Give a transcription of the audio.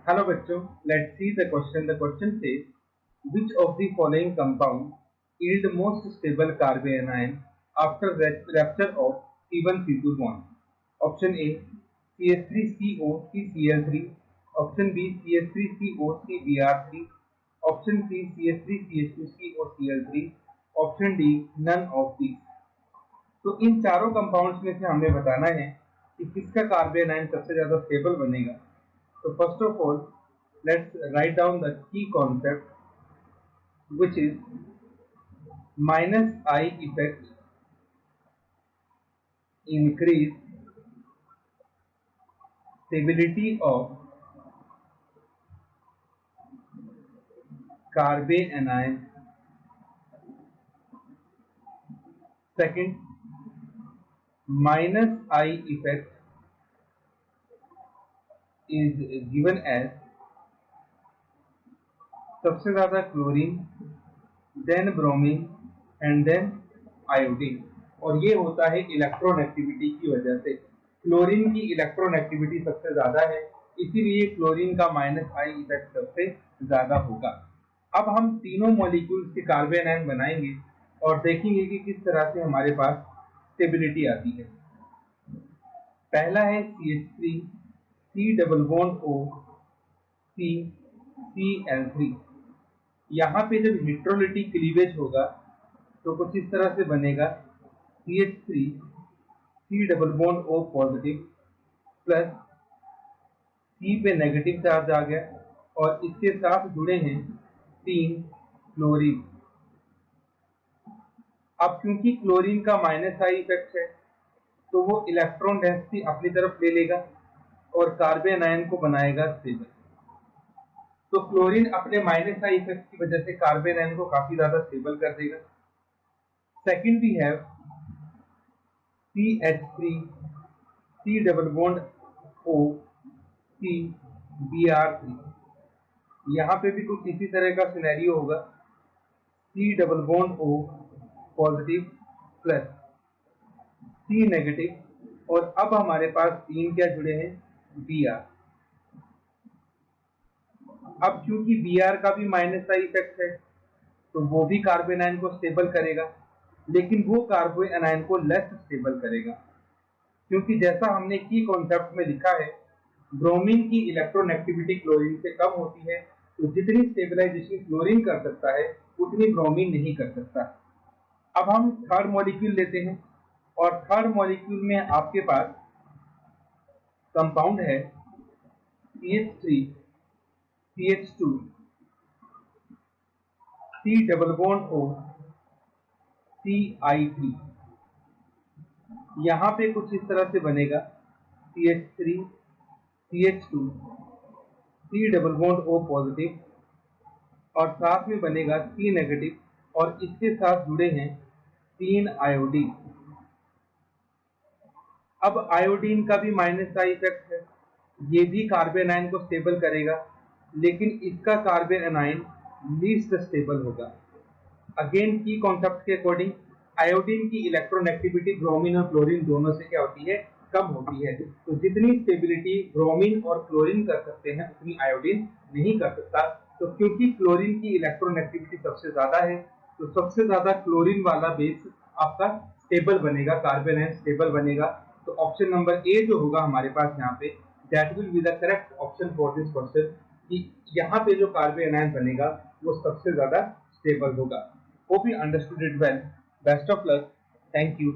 Hello बच्चों, let's see the question. The question says, which of the following compound yield most stable carbanion after rupture of C1C2 bond? Option A CH3CO CCl3, option B CH3CO CBr3, option C CH3CH2 COCl3, option D none of these. तो इन चारों compounds में से हमें बताना है कि किसका carbon सबसे ज्यादा स्टेबल बनेगा. So first of all, let's write down the key concept, which is minus I effect increase stability of carbanion. Second, minus I effect is given as सबसे ज्यादा chlorine, then bromine and then iodine. और ये होता है electronegativity की वजह से. Chlorine की इलेक्ट्रोनेगेटिविटी सबसे ज्यादा है, इसीलिए क्लोरीन का माइनस आई इफेक्ट सबसे ज्यादा होगा. अब हम तीनों मॉलिक्यूल्स के कार्बेनायन बनाएंगे और देखेंगे कि किस तरह से हमारे पास स्टेबिलिटी आती है. पहला है CH3 C double bond O C Cl3. यहाँ पे जब इलेक्ट्रोलाइटिक क्लीवेज होगा तो कुछ इस तरह से बनेगा CH3 C double bond O positive plus C पे नेगेटिव चार्ज आ गया और इसके साथ जुड़े हैं 3 क्लोरीन. अब क्योंकि क्लोरीन का माइनस आई इफेक्ट है तो वो इलेक्ट्रॉन डेंसिटी अपनी तरफ ले लेगा और कार्बेनायन को बनाएगा स्टेबल. तो क्लोरीन अपने माइनस आई इफेक्ट की वजह से कार्बेनायन को काफी ज्यादा स्टेबल कर देगा. Second we have CH3 C double bond O C Br3. यहाँ पे भी कुछ इसी तरह का सिनेरियो होगा. C double bond O positive plus C negative और अब हमारे पास तीन क्या जुड़े हैं Br. अब क्योंकि Br का भी माइनस आई इफेक्ट है तो वो भी कार्बेनायन को स्टेबल करेगा, लेकिन वो कार्बोनायन को लेस स्टेबल करेगा. क्योंकि जैसा हमने की कॉन्सेप्ट में लिखा है, ब्रोमीन की इलेक्ट्रोनेगेटिविटी क्लोरीन से कम होती है, तो जितनी स्टेबलाइजेशन क्लोरीन कर सकता है उतनी ब्रोमीन नहीं कर सकता. अब हम थर्ड मॉलिक्यूल लेते हैं और थर्ड मॉलिक्यूल में आपके पास कंपाउंड है CH3 CH2 C double bond O CI3. यहाँ पे कुछ इस तरह से बनेगा CH3 CH2 C double bond O positive और साथ में बनेगा C नेगेटिव और इसके साथ जुड़े हैं 3 आयोडीन. अब आयोडीन का भी माइनस आई इफेक्ट है, ये भी कार्बेनायन को स्टेबल करेगा, लेकिन इसका कार्बेनायन लीस्ट स्टेबल होगा. अगेन की कॉन्सेप्ट के अकॉर्डिंग आयोडीन की इलेक्ट्रोनेगेटिविटी ब्रोमीन और क्लोरीन दोनों से क्या होती है, कम होती है. तो जितनी स्टेबिलिटी ब्रोमीन और क्लोरीन कर सकते हैं उतनी आयोडीन नहीं कर सकता. तो क्योंकि क्लोरीन की इलेक्ट्रोनेगेटिविटी सबसे ज्यादा है तो सबसे ज्यादा क्लोरीन वाला बेस आपका स्टेबल बनेगा, कार्बेनायन स्टेबल बनेगा. तो ऑप्शन नंबर ए जो होगा हमारे पास यहाँ पे, that will be the correct option for this question, कि यहाँ पे जो कार्बेनायन बनेगा वो सबसे ज्यादा स्टेबल होगा. Hope you understood it well. Best of luck. Thank you.